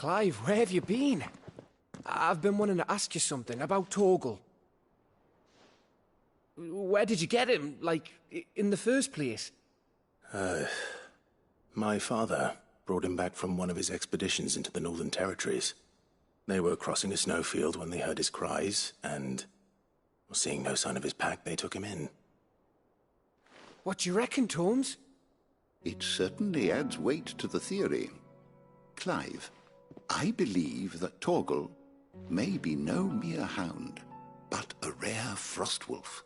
Clive, where have you been? I've been wanting to ask you something about Torgal. Where did you get him, like, in the first place? My father brought him back from one of his expeditions into the Northern Territories. They were crossing a snowfield when they heard his cries, and seeing no sign of his pack, they took him in. What do you reckon, Tomes? It certainly adds weight to the theory. Clive, I believe that Torgal may be no mere hound, but a rare frostwolf,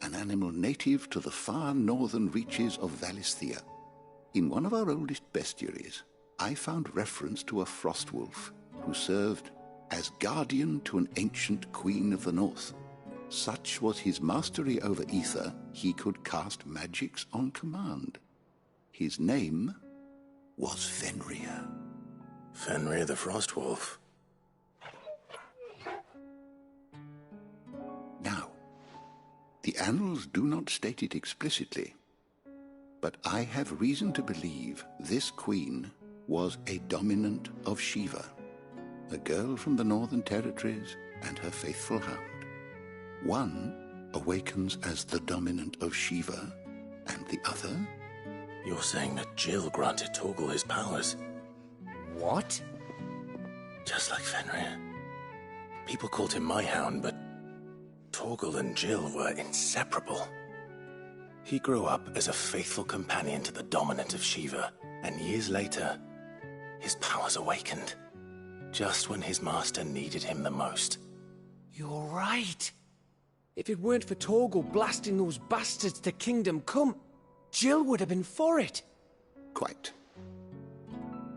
an animal native to the far northern reaches of Valisthea. In one of our oldest bestiaries, I found reference to a frostwolf who served as guardian to an ancient queen of the north. Such was his mastery over ether, he could cast magics on command. His name was Fenrir. Fenrir the Frostwolf. Now, the annals do not state it explicitly, but I have reason to believe this queen was a dominant of Shiva, a girl from the Northern Territories and her faithful hound. One awakens as the dominant of Shiva, and the other... You're saying that Jill granted Torgal his powers? What? Just like Fenrir. People called him my hound, but Torgal and Jill were inseparable. He grew up as a faithful companion to the dominant of Shiva, and years later, his powers awakened, just when his master needed him the most. You're right. If it weren't for Torgal blasting those bastards to Kingdom Come, Jill would have been for it. Quite.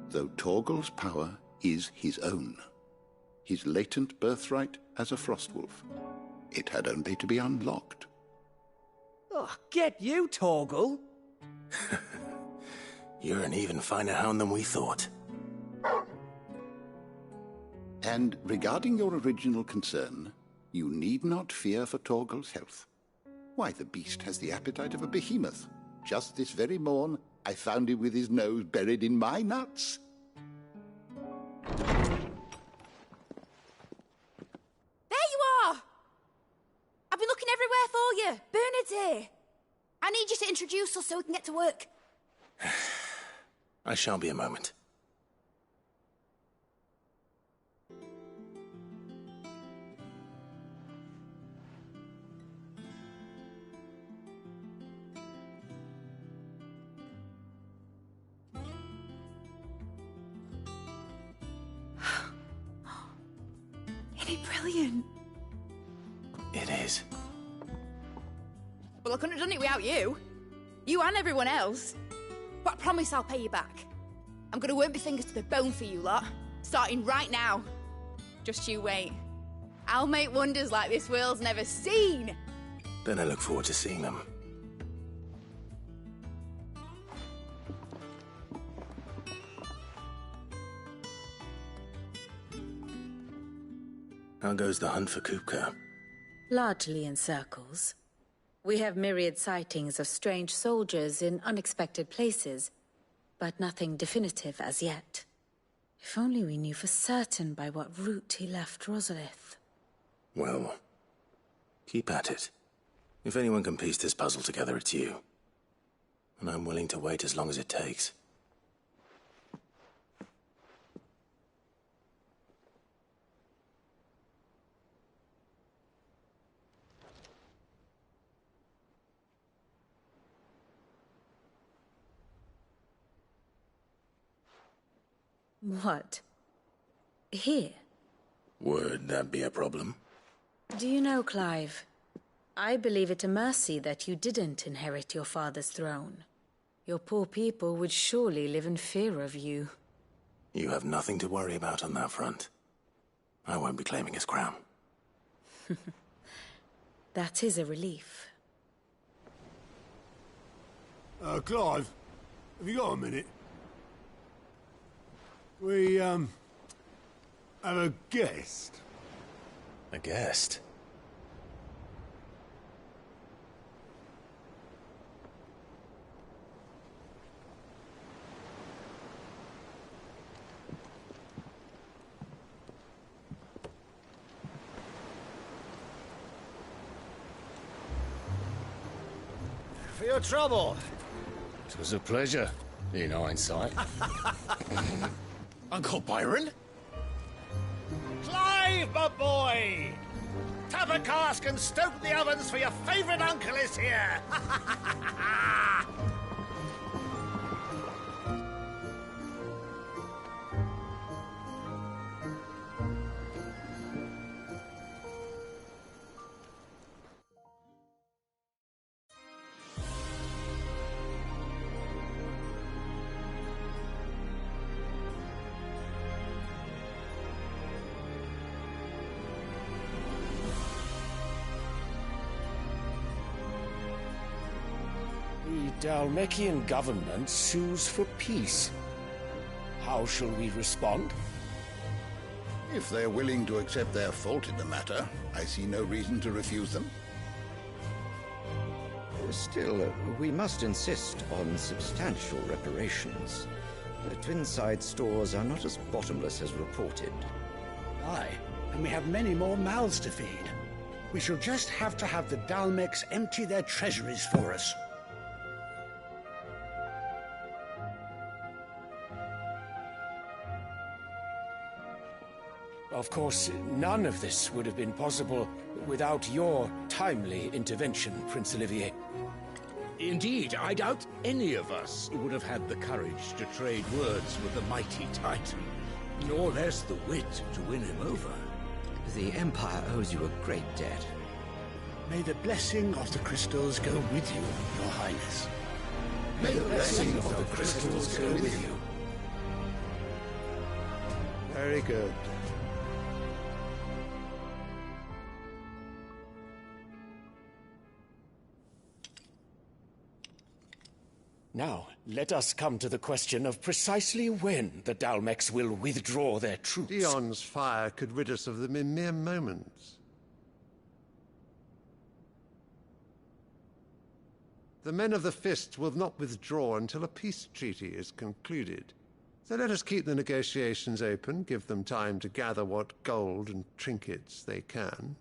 Though Torgal's power is his own, his latent birthright as a Frostwolf, it had only to be unlocked. Oh, get you, Torgal! You're an even finer hound than we thought. And regarding your original concern, you need not fear for Torgal's health. Why, the beast has the appetite of a behemoth. Just this very morn, I found him with his nose buried in my nuts. There you are! I've been looking everywhere for you. Bernard's here. I need you to introduce us so we can get to work. I shall be a moment. Isn't it brilliant? It is. Well, I couldn't have done it without you. You and everyone else. But I promise I'll pay you back. I'm gonna work my fingers to the bone for you lot. Starting right now. Just you wait. I'll make wonders like this world's never seen. Then I look forward to seeing them. How goes the hunt for Kupka? Largely in circles. We have myriad sightings of strange soldiers in unexpected places, but nothing definitive as yet. If only we knew for certain by what route he left Rosalith. Well, keep at it. If anyone can piece this puzzle together, it's you. And I'm willing to wait as long as it takes. What? Here? Would that be a problem? Do you know, Clive, I believe it a mercy that you didn't inherit your father's throne. Your poor people would surely live in fear of you. You have nothing to worry about on that front. I won't be claiming his crown. That is a relief. Clive, have you got a minute? We, have a guest. A guest? for your trouble. It was a pleasure, in hindsight. Uncle Byron? Clive, my boy! Tap a cask and stoke the ovens, for your favourite uncle is here! The Dhalmekian government sues for peace. How shall we respond? If they're willing to accept their fault in the matter, I see no reason to refuse them. Still, we must insist on substantial reparations. The Twinside stores are not as bottomless as reported. Aye, and we have many more mouths to feed. We shall just have to have the Dhalmekians empty their treasuries for us. Of course, none of this would have been possible without your timely intervention, Prince Olivier. Indeed, I doubt any of us would have had the courage to trade words with the mighty Titan, nor less the wit to win him over. The Empire owes you a great debt. May the blessing of the crystals go with you, Your Highness. May the blessing of the crystals go with you. Very good. Now, let us come to the question of precisely when the Dhalmekians will withdraw their troops. Dion's fire could rid us of them in mere moments. The men of the Fist will not withdraw until a peace treaty is concluded. So let us keep the negotiations open, give them time to gather what gold and trinkets they can,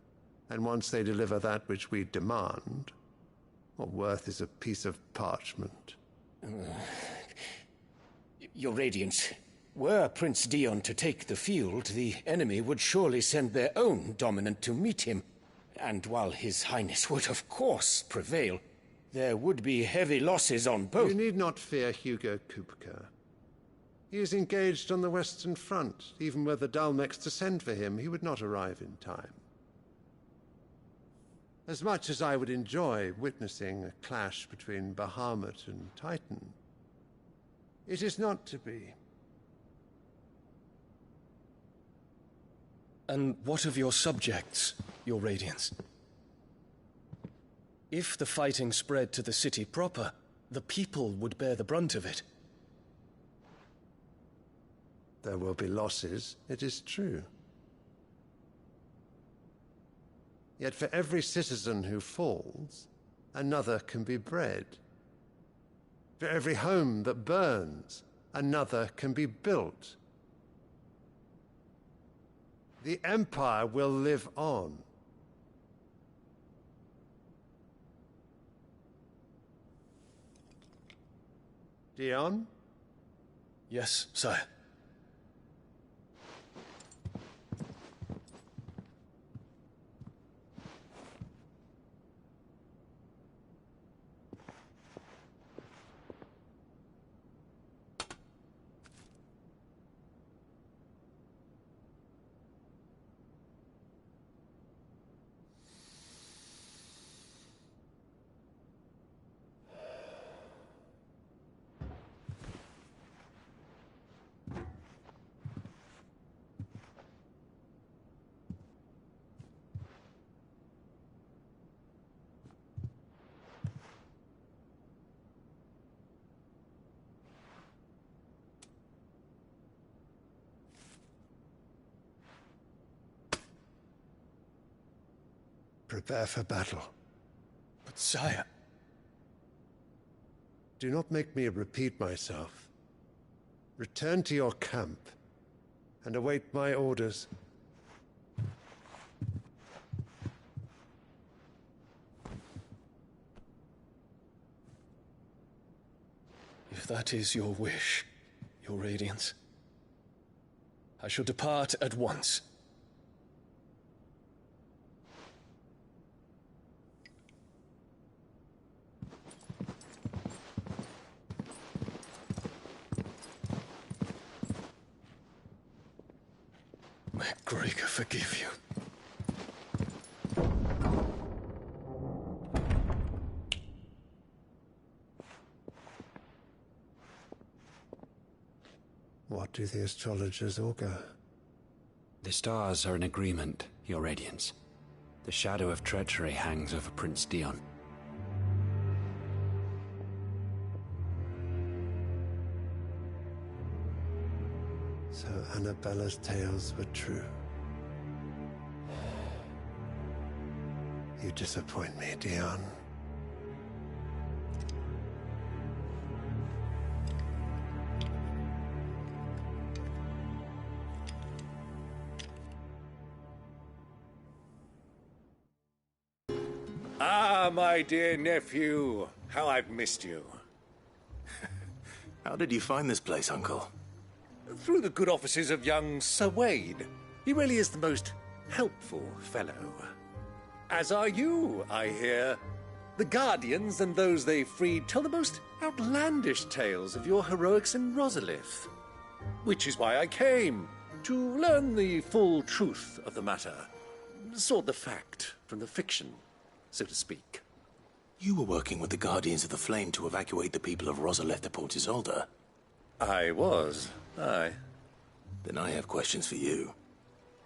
and once they deliver that which we demand, what worth is a piece of parchment? Your Radiance, were Prince Dion to take the field, the enemy would surely send their own dominant to meet him. And while His Highness would of course prevail, there would be heavy losses on both. You need not fear Hugo Kupka. He is engaged on the Western Front. Even were the Dhalmekians to send for him, he would not arrive in time. As much as I would enjoy witnessing a clash between Bahamut and Titan, it is not to be. And what of your subjects, Your Radiance? If the fighting spread to the city proper, the people would bear the brunt of it. There will be losses, it is true. Yet for every citizen who falls, another can be bred. For every home that burns, another can be built. The Empire will live on. Dion? Yes, sire. Prepare for battle. But sire... Do not make me repeat myself. Return to your camp and await my orders. If that is your wish, Your Radiance, I shall depart at once. May Gregor forgive you. What do the astrologers augur? The stars are in agreement, Your Radiance. The shadow of treachery hangs over Prince Dion. So Annabella's tales were true. You disappoint me, Dion. Ah, my dear nephew. How I've missed you. How did you find this place, Uncle? Through the good offices of young Sir Wade. He really is the most helpful fellow. As are you, I hear. The Guardians and those they freed tell the most outlandish tales of your heroics in Rosalith. Which is why I came, to learn the full truth of the matter. Sort the fact from the fiction, so to speak. You were working with the Guardians of the Flame to evacuate the people of Rosalith to Port Isolde. I was, aye. Then I have questions for you.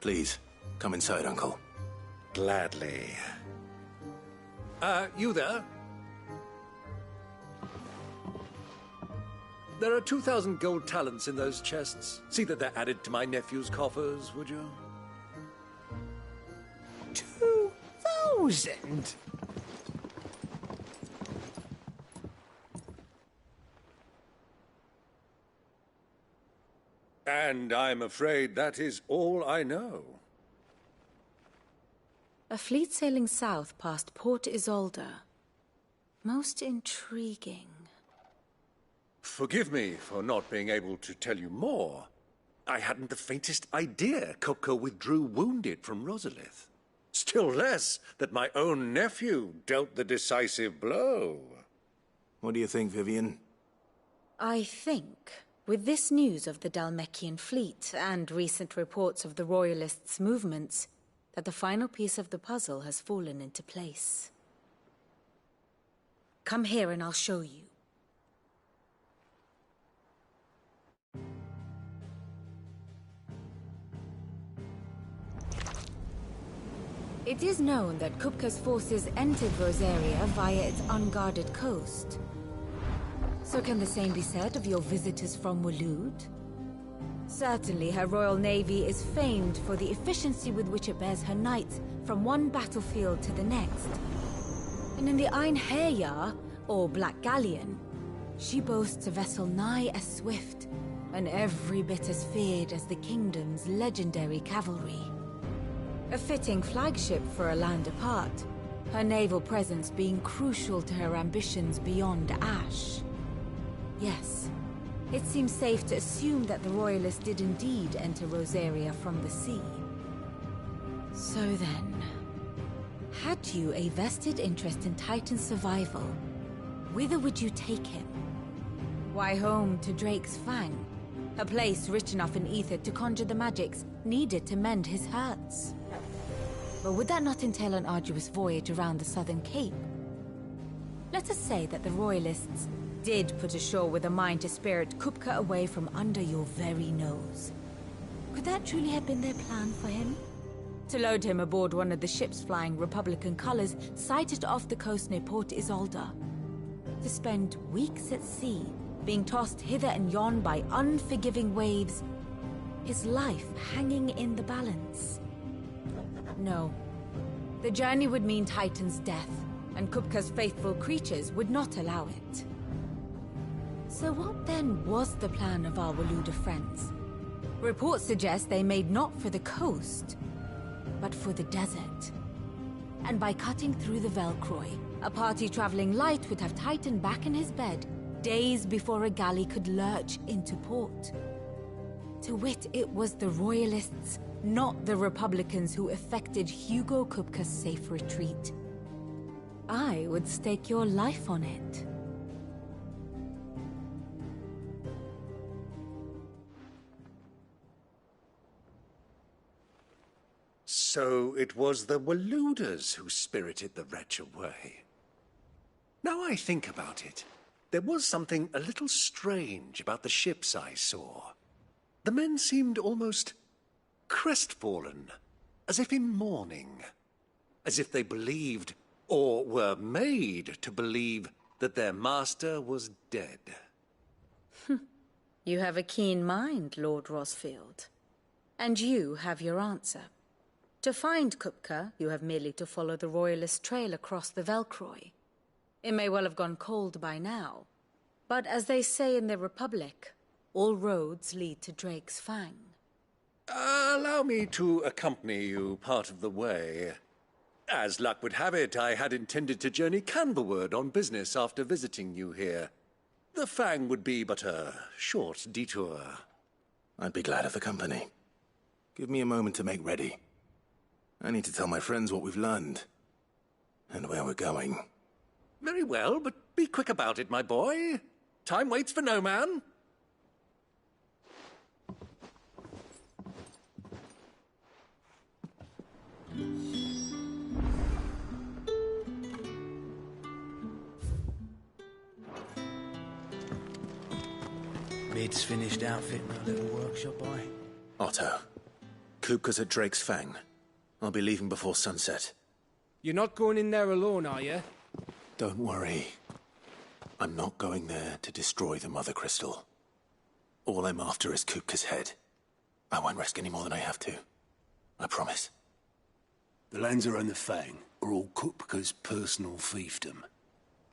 Please, come inside, Uncle. Gladly. You there? There are 2,000 gold talents in those chests. See that they're added to my nephew's coffers, would you? 2,000? And I'm afraid that is all I know. A fleet sailing south past Port Isolde. Most intriguing. Forgive me for not being able to tell you more. I hadn't the faintest idea Kupka withdrew wounded from Rosalith. Still less that my own nephew dealt the decisive blow. What do you think, Vivian? I think, with this news of the Dhalmekian fleet and recent reports of the Royalists' movements, that the final piece of the puzzle has fallen into place. Come here and I'll show you. It is known that Kupka's forces entered Rosaria via its unguarded coast. So can the same be said of your visitors from Waloed? Certainly, her Royal Navy is famed for the efficiency with which it bears her knights from one battlefield to the next. And in the Einherjar, or Black Galleon, she boasts a vessel nigh as swift, and every bit as feared as the Kingdom's legendary cavalry. A fitting flagship for a land apart, her naval presence being crucial to her ambitions beyond Ash. Yes. It seems safe to assume that the Royalists did indeed enter Rosaria from the sea. So then, had you a vested interest in Titan's survival, whither would you take him? Why, home to Drake's Fang, a place rich enough in ether to conjure the magics needed to mend his hurts. But would that not entail an arduous voyage around the Southern Cape? Let us say that the Royalists did put ashore with a mind to spirit Kupka away from under your very nose. Could that truly have been their plan for him? To load him aboard one of the ships flying Republican colors sighted off the coast near Port Isolde. To spend weeks at sea, being tossed hither and yon by unforgiving waves, his life hanging in the balance. No. The journey would mean Titan's death, and Kupka's faithful creatures would not allow it. So what then was the plan of our Waloed friends? Reports suggest they made not for the coast, but for the desert. And by cutting through the Velcroy, a party traveling light would have Titan back in his bed, days before a galley could lurch into port. To wit, it was the Royalists, not the Republicans, who effected Hugo Kupka's safe retreat. I would stake your life on it. So it was the Waluders who spirited the wretch away. Now I think about it, there was something a little strange about the ships I saw. The men seemed almost crestfallen, as if in mourning, as if they believed, or were made to believe, that their master was dead. You have a keen mind, Lord Rosfield. And you have your answer. To find Kupka, you have merely to follow the Royalist trail across the Velcroy. It may well have gone cold by now, but as they say in the Republic, all roads lead to Drake's Fang. Allow me to accompany you part of the way. As luck would have it, I had intended to journey Canberward on business after visiting you here. The Fang would be but a short detour. I'd be glad of the company. Give me a moment to make ready. I need to tell my friends what we've learned, and where we're going. Very well, but be quick about it, my boy. Time waits for no man. Mid's finished outfitting our little workshop, boy. Otto, Kupka's at Drake's Fang. I'll be leaving before sunset. You're not going in there alone, are you? Don't worry. I'm not going there to destroy the Mother Crystal. All I'm after is Kupka's head. I won't risk any more than I have to. I promise. The Lancer and the Fang are all Kupka's personal fiefdom.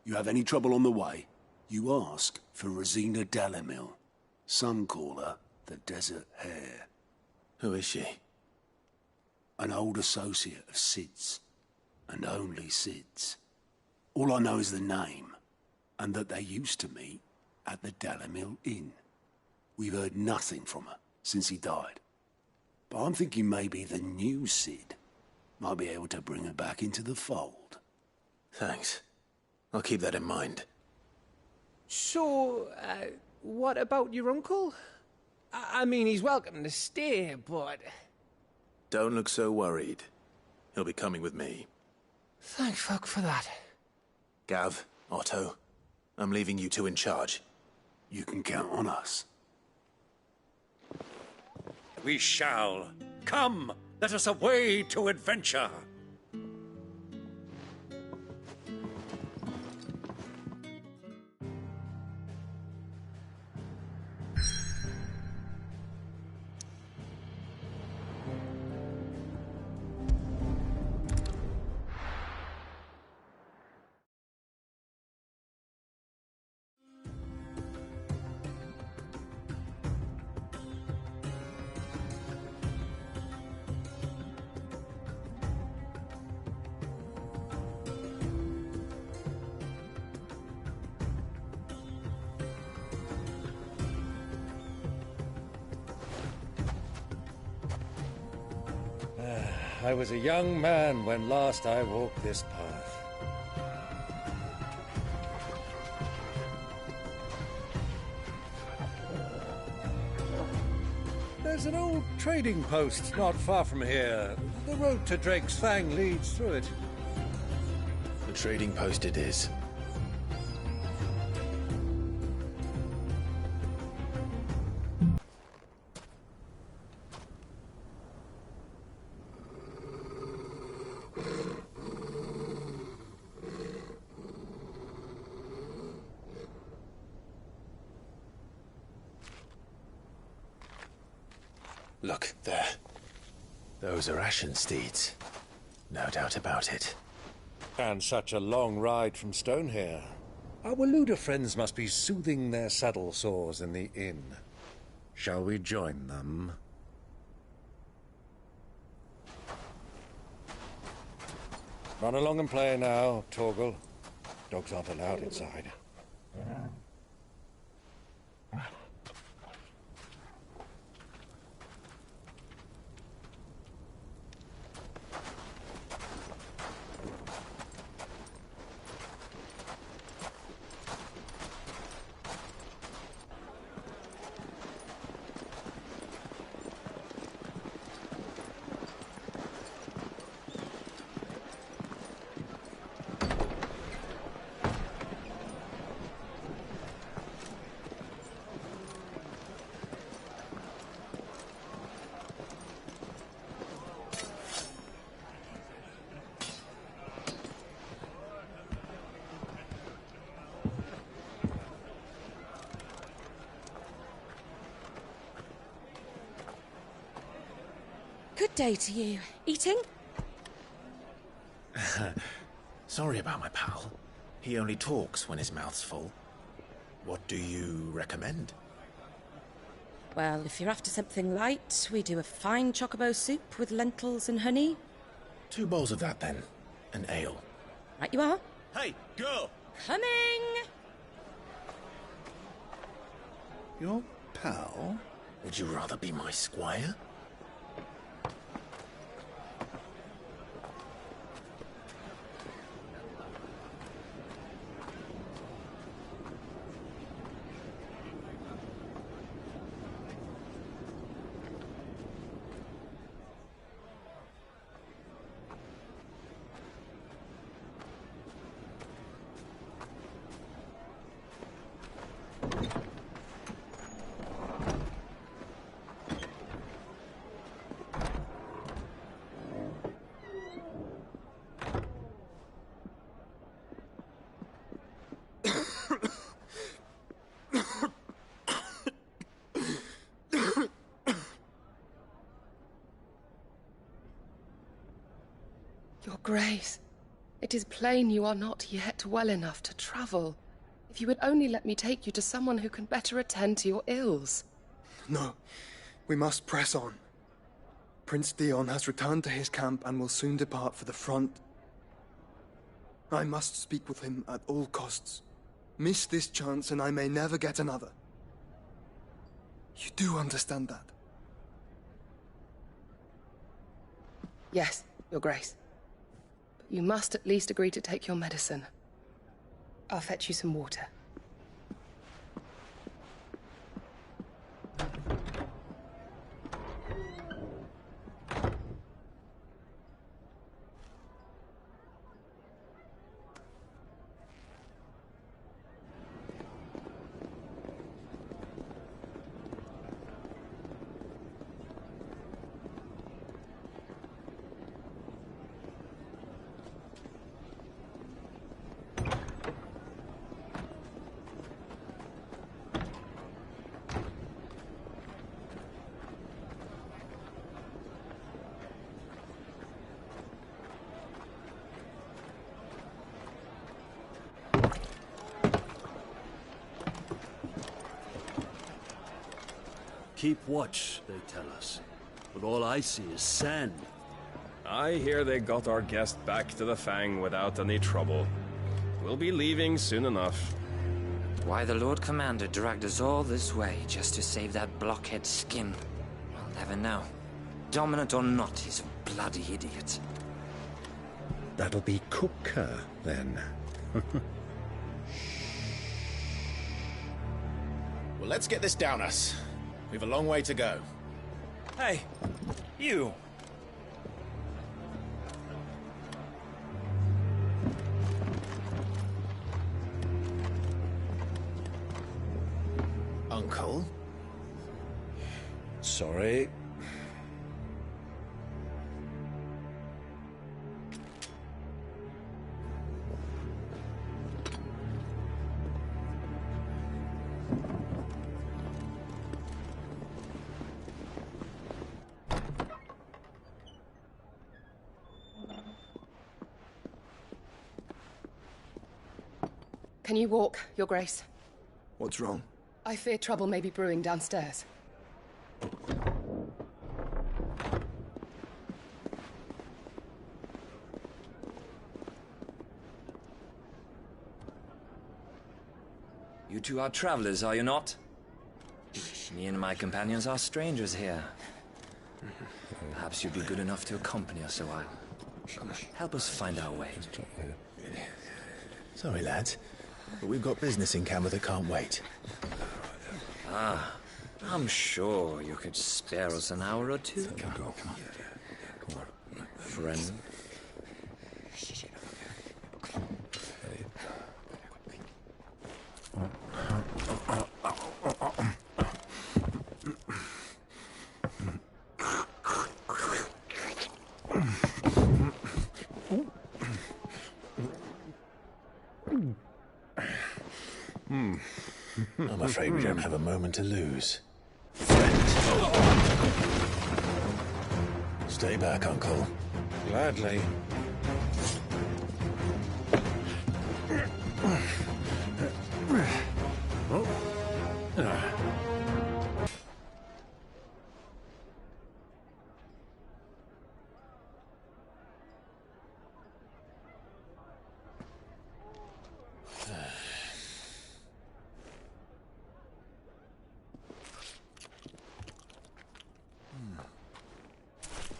You have any trouble on the way, you ask for Rosina Dalimil. Some call her the Desert Hare. Who is she? An old associate of Sid's, and only Sid's. All I know is the name, and that they used to meet at the Dalimil Inn. We've heard nothing from her since he died. But I'm thinking maybe the new Sid might be able to bring her back into the fold. Thanks. I'll keep that in mind. So, what about your uncle? I mean, he's welcome to stay, but... Don't look so worried. He'll be coming with me. Thank fuck for that. Gav, Otto, I'm leaving you two in charge. You can count on us. We shall. Come, let us away to adventure. I was a young man when last I walked this path. There's an old trading post not far from here. The road to Drake's Fang leads through it. The trading post it is. Look, there. Those are Ashen steeds. No doubt about it. And such a long ride from Stonehere. Our Waluda friends must be soothing their saddle sores in the inn. Shall we join them? Run along and play now, Torgal. Dogs aren't allowed inside. day to you. Eating? Sorry about my pal. He only talks when his mouth's full. What do you recommend? Well, if you're after something light, we do a fine chocobo soup with lentils and honey. 2 bowls of that, then. An ale. Right you are. Hey, girl! Coming! Your pal? Would you rather be my squire? Your Grace, it is plain you are not yet well enough to travel. If you would only let me take you to someone who can better attend to your ills. No, we must press on. Prince Dion has returned to his camp and will soon depart for the front. I must speak with him at all costs. Miss this chance and I may never get another. You do understand that? Yes, Your Grace. But you must at least agree to take your medicine. I'll fetch you some water. Keep watch, they tell us. But all I see is sand. I hear they got our guest back to the Fang without any trouble. We'll be leaving soon enough. Why the Lord Commander dragged us all this way just to save that blockhead's skin, I'll never know. Dominant or not, he's a bloody idiot. That'll be Cooker, then. Well, let's get this down us. We've a long way to go. Hey, you! Uncle? Sorry. Can you walk, Your Grace? What's wrong? I fear trouble may be brewing downstairs. You two are travelers, are you not? Me and my companions are strangers here. Perhaps you'd be good enough to accompany us a while. Help us find our way. Sorry, lads, but we've got business in camera that can't wait. Ah, I'm sure you could spare us an hour or two. Come on. Friend. I'm afraid we don't have a moment to lose. Stay back, Uncle. Gladly.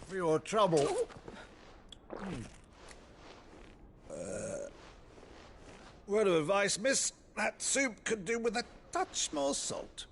For your trouble. Word of advice, miss. That soup could do with a touch more salt.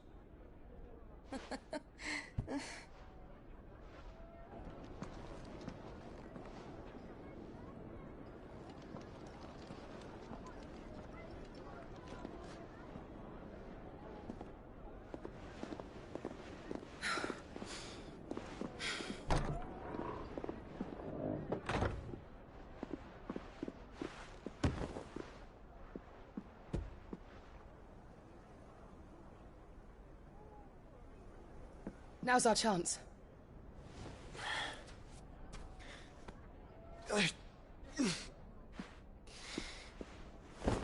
Now's our chance.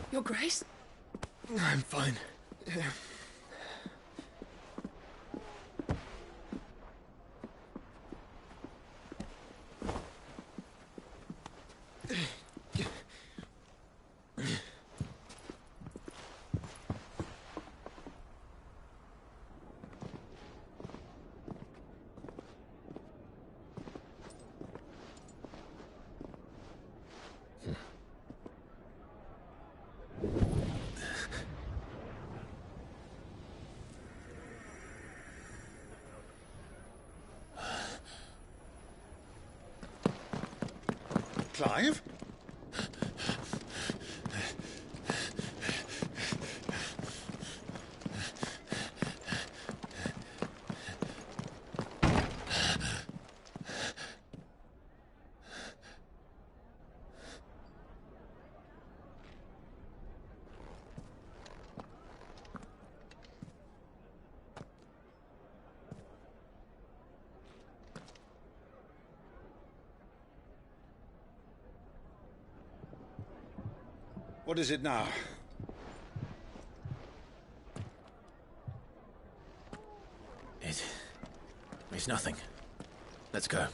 Your Grace? I'm fine. Clive? What is it now? It's nothing. Let's go.